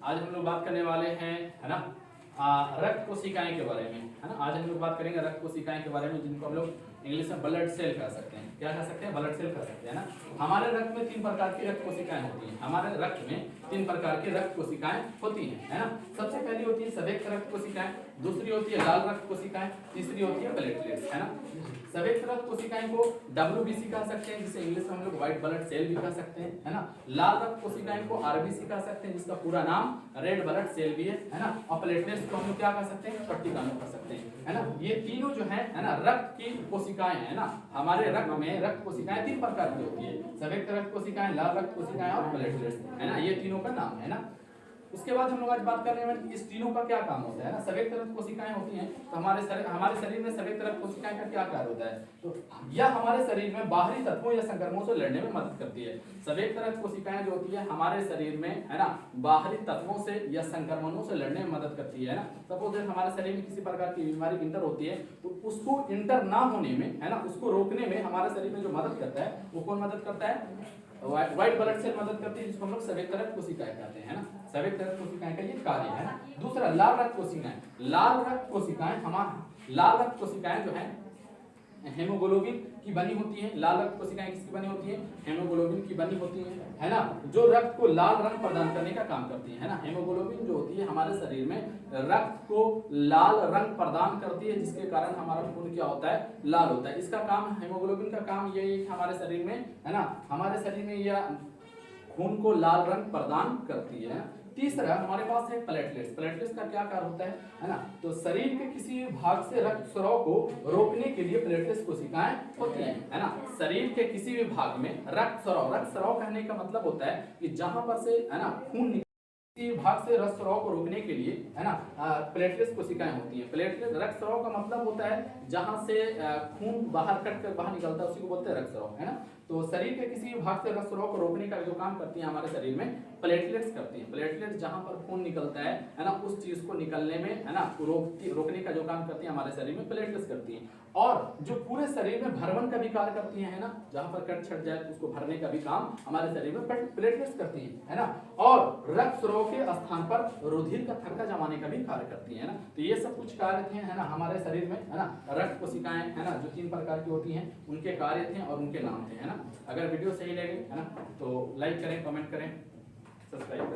आज हम लोग बात करने वाले हैं, है ना, रक्त कोशिकाएं के बारे में, है ना। आज हम लोग बात करेंगे रक्त कोशिकाएं के बारे में, जिनको हम लोग इंग्लिश में ब्लड सेल कह सकते हैं। क्या कह सकते हैं? ब्लड सेल कह सकते हैं ना। हमारे रक्त में 3 प्रकार की रक्त कोशिकाएं होती हैं। हमारे रक्त में 3 प्रकार की रक्त कोशिकाएं होती हैं, है ना। सबसे पहली होती है संवेग रक्त कोशिकाएं, दूसरी होती है लाल रक्त कोशिकाएं, तीसरी होती है प्लेटलेट्स, है ना। संवेग रक्त कोशिकाएं को WBC कह सकते हैं, जिसे इंग्लिश में हम लोग व्हाइट ब्लड सेल भी कह सकते हैं, है ना। लाल रक्त कोशिकाएं को RBC कह सकते हैं, जिसका पूरा नाम रेड ब्लड सेल भी है ना। और प्लेटलेट्स को हम लोग क्या कह सकते हैं? पट्टिकानु कह सकते हैं, है ना। ये तीनों जो है ना, रक्त की कोशिकाएं है ना। हमारे रक्त में रक्त कोशिकाएं 3 प्रकार की होती है, संवेग रक्त कोशिकाएं, लाल रक्त कोशिकाएं और प्लेटलेट्स, है ना। ये तीनों का नाम है ना। उसके बाद हम लोग आज बात कर रहे हैं इस तीनों का क्या काम होता है ना। संवेग रक्त कोशिकाएं होती हैं, तो हमारे शरीर में संवेग रक्त कोशिकाएं का क्या कार्य होता है? तो यह हमारे शरीर में बाहरी तत्वों या संक्रमणों से लड़ने में मदद करती है। संवेग रक्त कोशिकाएं जो होती है हमारे शरीर में, है ना, बाहरी तत्वों से या संक्रमणों से लड़ने में मदद करती है ना। सपोज हमारे शरीर में किसी प्रकार की बीमारी इंटर होती है, तो उसको इंटर ना होने में, है ना, उसको रोकने में हमारे शरीर में जो मदद करता है, वो कौन मदद करता है? व्हाइट ब्लड सेल मदद करती है, जिसको हम लोग संवेग रक्त कोशिकाएं कहते हैं, है ना। संवेग रक्त कोशिकाएं का ये कार्य है ना। दूसरा लाल रक्त कोशिकाएं। लाल रक्त कोशिकाएं लाल रक्त कोशिकाएं जो है हेमोग्लोबिन की बनी होती है। लाल रक्त कोशिकाएं किसकी बनी होती है? हेमोग्लोबिन की बनी होती है ना, जो रक्त को लाल रंग प्रदान करने का काम करती है ना। हेमोग्लोबिन जो होती है हमारे शरीर में रक्त को लाल रंग प्रदान करती है, जिसके कारण हमारा खून क्या होता है? लाल होता है। इसका काम, हेमोग्लोबिन का काम यही है कि हमारे शरीर में, है ना, हमारे शरीर में यह खून को लाल रंग प्रदान करती है। तीसरा हमारे पास है प्लेटलेट्स। प्लेटलेट्स का क्या कार्य होता है ना। तो शरीर के किसी भी भाग से रक्त स्राव को रोकने के लिए प्लेटलेट्स कोशिकाएं होती हैं, है ना। शरीर के किसी भी भाग में रक्त स्राव कहने का मतलब होता है कि जहां पर से, है ना, खून भाग से रक्त स्राव को रोकने के लिए, है ना, प्लेटलेट्स कोशिकाएं होती हैं। प्लेटलेट रक्त स्राव का मतलब होता है जहां से खून बाहर कट कर बाहर निकलता है, उसी को बोलते हैं रक्त स्राव, है ना। तो शरीर के किसी भी भाग से रक्त स्राव को रोकने का जो काम करती है हमारे शरीर में प्लेटलेट्स करती है। प्लेटलेट्स जहां पर खून निकलता है ना, उस चीज को निकलने में, है ना, रोकने का जो काम करती है हमारे शरीर में प्लेटलेट्स करती है। और जो पूरे शरीर में भरवन का भी कार्य करती है ना, जहां पर कट छट जाए उसको भरने का भी काम हमारे शरीर में प्लेटलेट्स करती है ना। और रक्त स्राव के स्थान पर रुधिर का थक्का जमाने का भी कार्य करती है ना। तो ये सब कुछ कार्य थे, है ना, हमारे शरीर में, है ना, रक्त कोशिकाएं, है ना, जो 3 प्रकार की होती हैं, उनके कार्य थे और उनके नाम थे, है ना। अगर वीडियो सही लगे, है ना, तो लाइक करें, कमेंट करें, सब्सक्राइब करें।